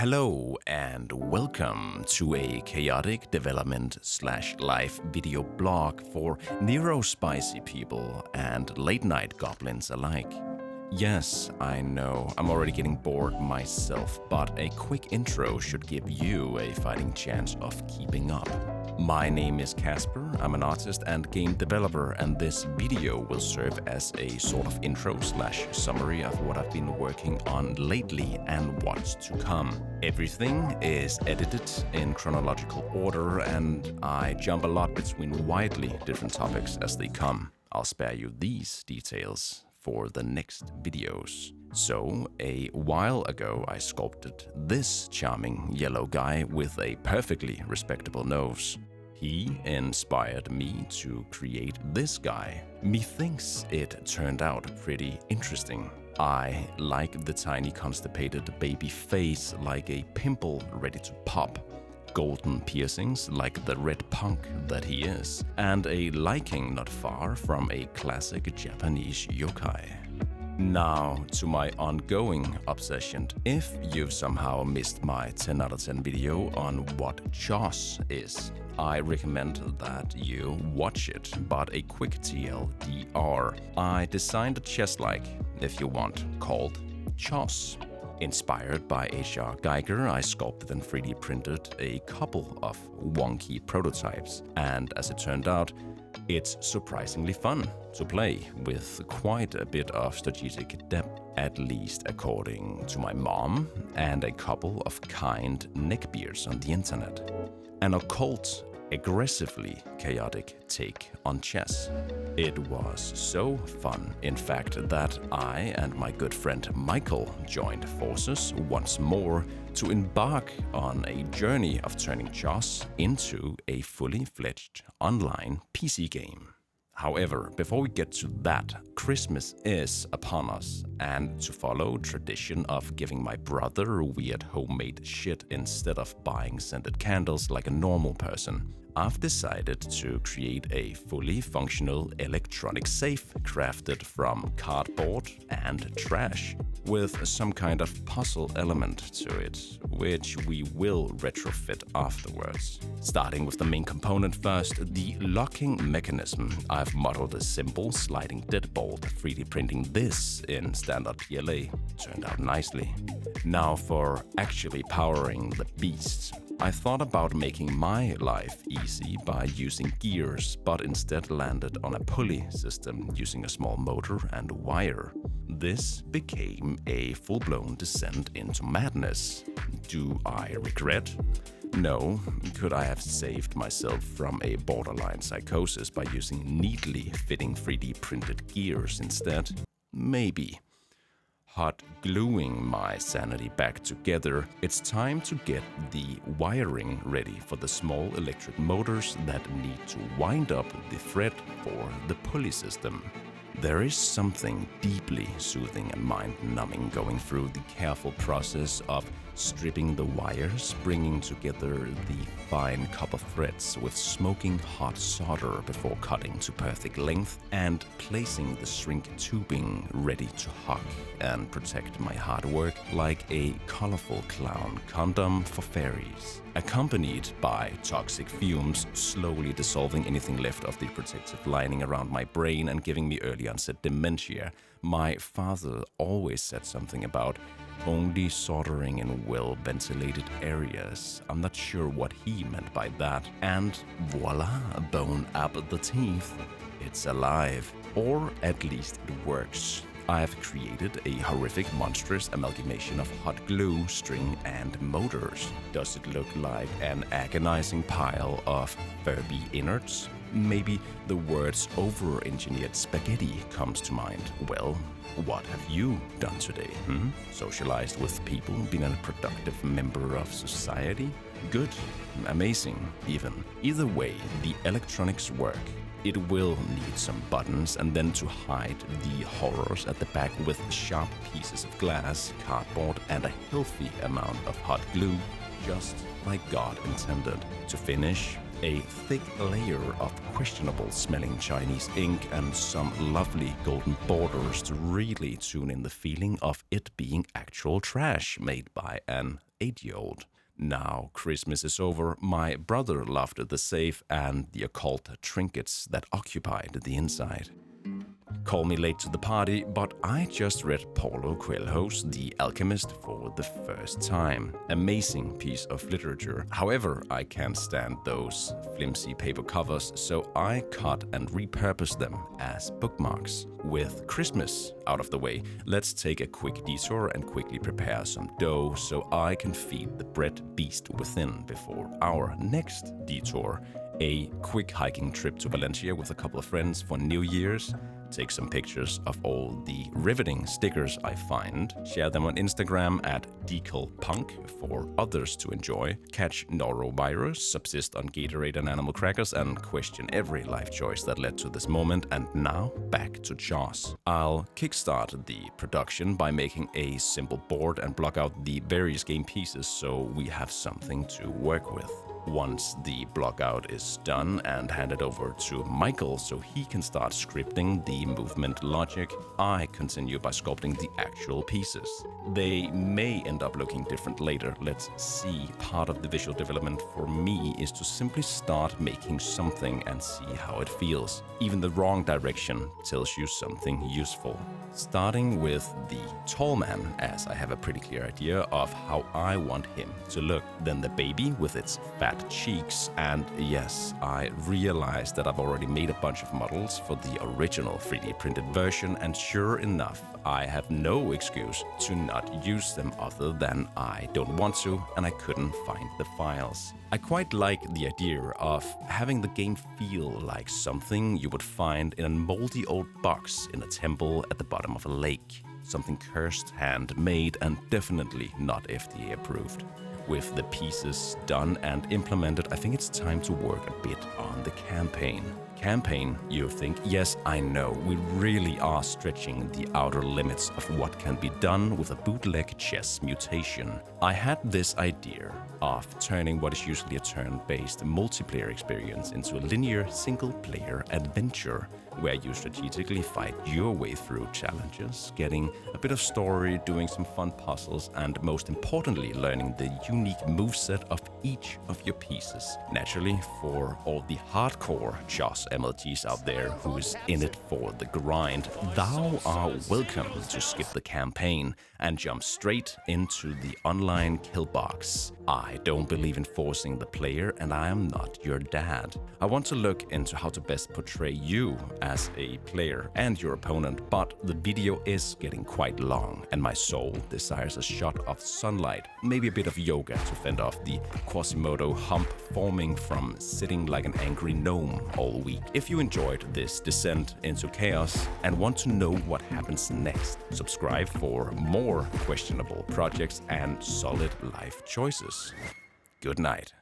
Hello and welcome to a chaotic development / life video blog for neurospicy people and late night goblins alike. Yes, I know, I'm already getting bored myself, but a quick intro should give you a fighting chance of keeping up. My name is Casper, I'm an artist and game developer, and this video will serve as a sort of intro / summary of what I've been working on lately and what's to come. Everything is edited in chronological order, and I jump a lot between widely different topics as they come. I'll spare you these details for the next videos. So, a while ago I sculpted this charming yellow guy with a perfectly respectable nose. He inspired me to create this guy. Methinks it turned out pretty interesting. I like the tiny constipated baby face like a pimple ready to pop, golden piercings like the red punk that he is, and a liking not far from a classic Japanese yokai. Now to my ongoing obsession. If you've somehow missed my 10 out of 10 video on what chess is, I recommend that you watch it, but a quick TLDR. I designed a chess-like, if you want, called chess. Inspired by H.R. Geiger, I sculpted and 3D printed a couple of wonky prototypes, and as it turned out, it's surprisingly fun to play, with quite a bit of strategic depth, at least according to my mom and a couple of kind neckbeards on the internet. An occult, aggressively chaotic take on chess. It was so fun, in fact, that I and my good friend Michael joined forces once more to embark on a journey of turning chess into a fully fledged online PC game. However, before we get to that, Christmas is upon us, and to follow tradition of giving my brother weird homemade shit instead of buying scented candles like a normal person, I've decided to create a fully functional electronic safe crafted from cardboard and trash, with some kind of puzzle element to it, which we will retrofit afterwards. Starting with the main component first, the locking mechanism. I've modeled a simple sliding deadbolt, 3D printing this in standard PLA. Turned out nicely. Now for actually powering the beast. I thought about making my life easy by using gears, but instead landed on a pulley system using a small motor and wire. This became a full-blown descent into madness. Do I regret? No. Could I have saved myself from a borderline psychosis by using neatly fitting 3D printed gears instead? Maybe. Hot gluing my sanity back together, it's time to get the wiring ready for the small electric motors that need to wind up the thread for the pulley system. There is something deeply soothing and mind-numbing going through the careful process of stripping the wires, bringing together the fine copper threads with smoking hot solder before cutting to perfect length, and placing the shrink tubing ready to hug and protect my hard work like a colorful clown condom for fairies, accompanied by toxic fumes slowly dissolving anything left of the protective lining around my brain and giving me early onset dementia. My father always said something about only soldering in well-ventilated areas. I'm not sure what he meant by that. And voila, bone up the teeth. It's alive. Or at least it works. I've created a horrific, monstrous amalgamation of hot glue, string, and motors. Does it look like an agonizing pile of Furby innards? Maybe the words over-engineered spaghetti comes to mind. Well, what have you done today? Socialized with people, been a productive member of society? Good, amazing, even. Either way, the electronics work. It will need some buttons, and then to hide the horrors at the back with sharp pieces of glass, cardboard, and a healthy amount of hot glue, just like God intended. To finish, a thick layer of questionable smelling Chinese ink and some lovely golden borders to really tune in the feeling of it being actual trash made by an 8-year-old. Now Christmas is over, my brother loved the safe and the occult trinkets that occupied the inside. Call me late to the party, but I just read Paulo Coelho's The Alchemist for the first time. Amazing piece of literature. However, I can't stand those flimsy paper covers, so I cut and repurposed them as bookmarks. With Christmas out of the way, let's take a quick detour and quickly prepare some dough so I can feed the bread beast within before our next detour. A quick hiking trip to Valencia with a couple of friends for New Year's. Take some pictures of all the riveting stickers I find, share them on Instagram at decalpunk for others to enjoy, catch norovirus, subsist on Gatorade and animal crackers, and question every life choice that led to this moment. And now, back to Jaws. I'll kickstart the production by making a simple board and block out the various game pieces so we have something to work with. Once the blockout is done and handed over to Michael so he can start scripting the movement logic, I continue by sculpting the actual pieces. They may end up looking different later, let's see. Part of the visual development for me is to simply start making something and see how it feels. Even the wrong direction tells you something useful. Starting with the tall man, as I have a pretty clear idea of how I want him to look. Then the baby with its fat cheeks, and yes, I realized that I've already made a bunch of models for the original 3D printed version, and sure enough, I have no excuse to not use them other than I don't want to and I couldn't find the files. I quite like the idea of having the game feel like something you would find in a moldy old box in a temple at the bottom of a lake. Something cursed, handmade, and definitely not FDA approved. With the pieces done and implemented, I think it's time to work a bit on the campaign. Campaign, you think? Yes, I know, we really are stretching the outer limits of what can be done with a bootleg chess mutation. I had this idea of turning what is usually a turn-based multiplayer experience into a linear single-player adventure where you strategically fight your way through challenges, getting a bit of story, doing some fun puzzles, and most importantly, learning the unique moveset of each of your pieces. Naturally, for all the hardcore Joss MLGs out there who's in it for the grind, thou are welcome to skip the campaign and jump straight into the online kill box. I don't believe in forcing the player, and I am not your dad. I want to look into how to best portray you as a player and your opponent, but the video is getting quite long, and my soul desires a shot of sunlight, maybe a bit of yoga to fend off the Quasimodo hump forming from sitting like an angry gnome all week. If you enjoyed this descent into chaos and want to know what happens next, subscribe for more questionable projects and solid life choices. Good night.